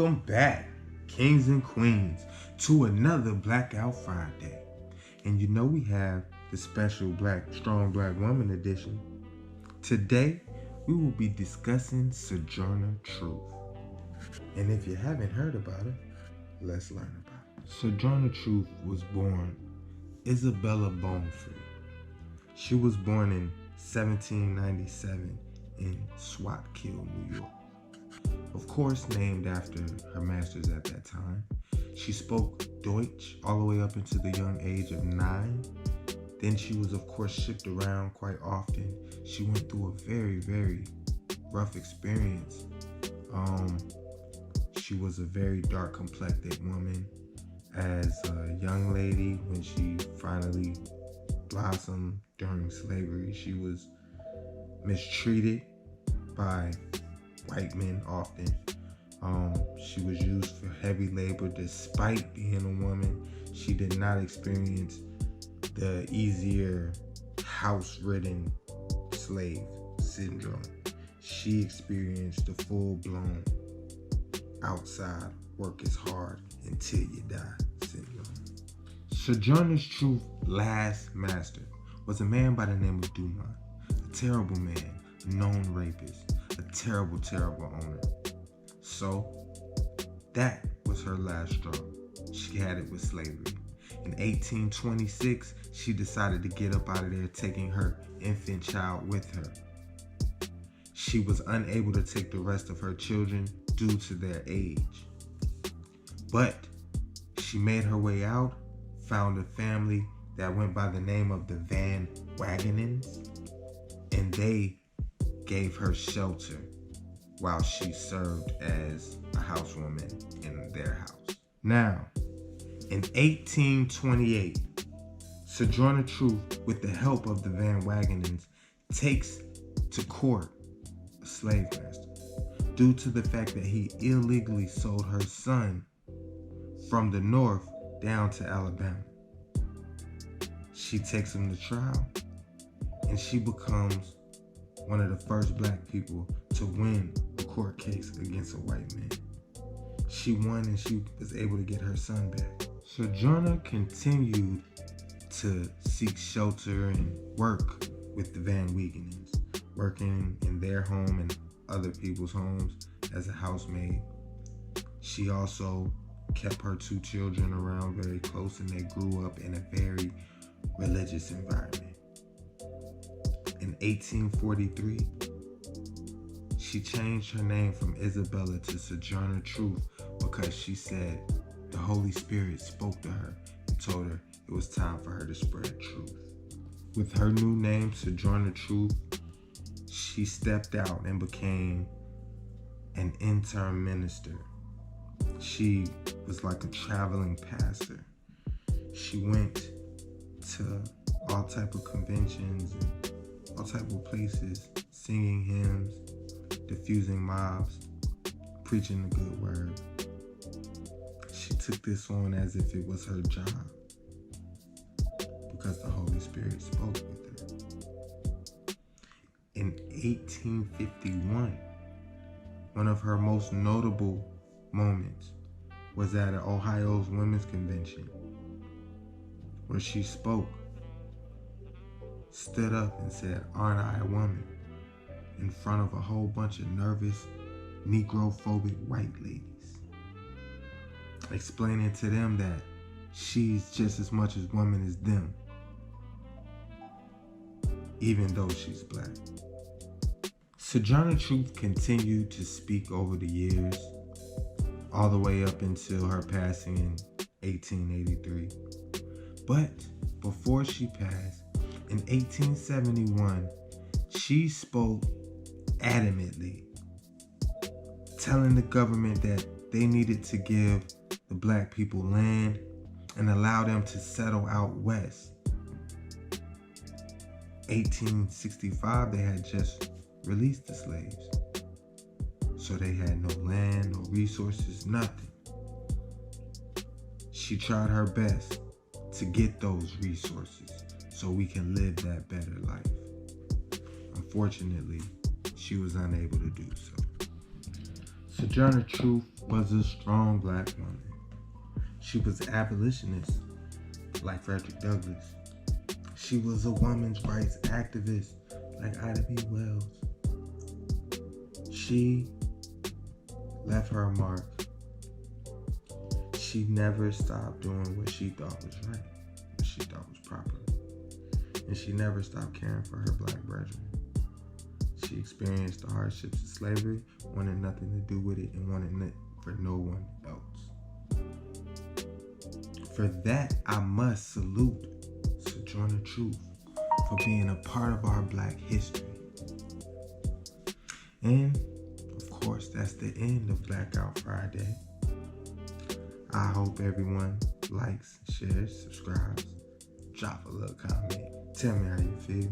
Welcome back, kings and queens, to another Blackout Friday. And you know we have the special Strong Black Woman edition. Today, we will be discussing Sojourner Truth. And if you haven't heard about it, let's learn about it. Sojourner Truth was born Isabella Bonefree. She was born in 1797 in Swatkill, New York. Of course, named after her masters at that time. She spoke Deutsch all the way up into the young age of 9. Then she was, of course, shipped around quite often. She went through a very, very rough experience. She was a very dark complected woman. As a young lady, when she finally blossomed during slavery, she was mistreated by white men often. She was used for heavy labor despite being a woman. She did not experience the easier house-ridden slave syndrome. She experienced the full-blown outside work is hard until you die syndrome. Sojourner Truth's last master was a man by the name of Dumont, a terrible man, a known rapist, a terrible, terrible owner. So that was her last straw. She had it with slavery. In 1826, she decided to get up out of there, taking her infant child with her. She was unable to take the rest of her children due to their age. But she made her way out, found a family that went by the name of the Van Wagenens, and they gave her shelter while she served as a housewoman in their house. Now, in 1828, Sojourner Truth, with the help of the Van Wagenens, takes to court a slave master due to the fact that he illegally sold her son from the north down to Alabama. She takes him to trial, and she becomes one of the first black people to win a court case against a white man. She won, and she was able to get her son back. Sojourner continued to seek shelter and work with the Van Wagenens, working in their home and other people's homes as a housemaid. She also kept her 2 children around very close, and they grew up in a very religious environment. In 1843, she changed her name from Isabella to Sojourner Truth because she said the Holy Spirit spoke to her and told her it was time for her to spread truth. With her new name, Sojourner Truth, she stepped out and became an intern minister. She was like a traveling pastor. She went to all type of conventions and all type of places, singing hymns, diffusing mobs, preaching the good word. She took this on as if it was her job because the Holy Spirit spoke with her. In 1851, one of her most notable moments was at Ohio's Women's Convention, where she spoke, stood up and said, "Aren't I a woman?" in front of a whole bunch of nervous, Negro-phobic white ladies, explaining to them that she's just as much as woman as them, even though she's black. Sojourner Truth continued to speak over the years, all the way up until her passing in 1883. But before she passed, in 1871, she spoke adamantly, telling the government that they needed to give the black people land and allow them to settle out west. 1865, they had just released the slaves. So they had no land, no resources, nothing. She tried her best to get those resources so we can live that better life. Unfortunately, she was unable to do so. Sojourner Truth was a strong black woman. She was an abolitionist, like Frederick Douglass. She was a women's rights activist, like Ida B. Wells. She left her mark. She never stopped doing what she thought was right, what she thought was proper. And she never stopped caring for her black brethren. She experienced the hardships of slavery, wanted nothing to do with it, and wanted it for no one else. For that, I must salute Sojourner Truth for being a part of our black history. And, of course, that's the end of Blackout Friday. I hope everyone likes, shares, subscribes, drop a little comment. Tell me how you feel.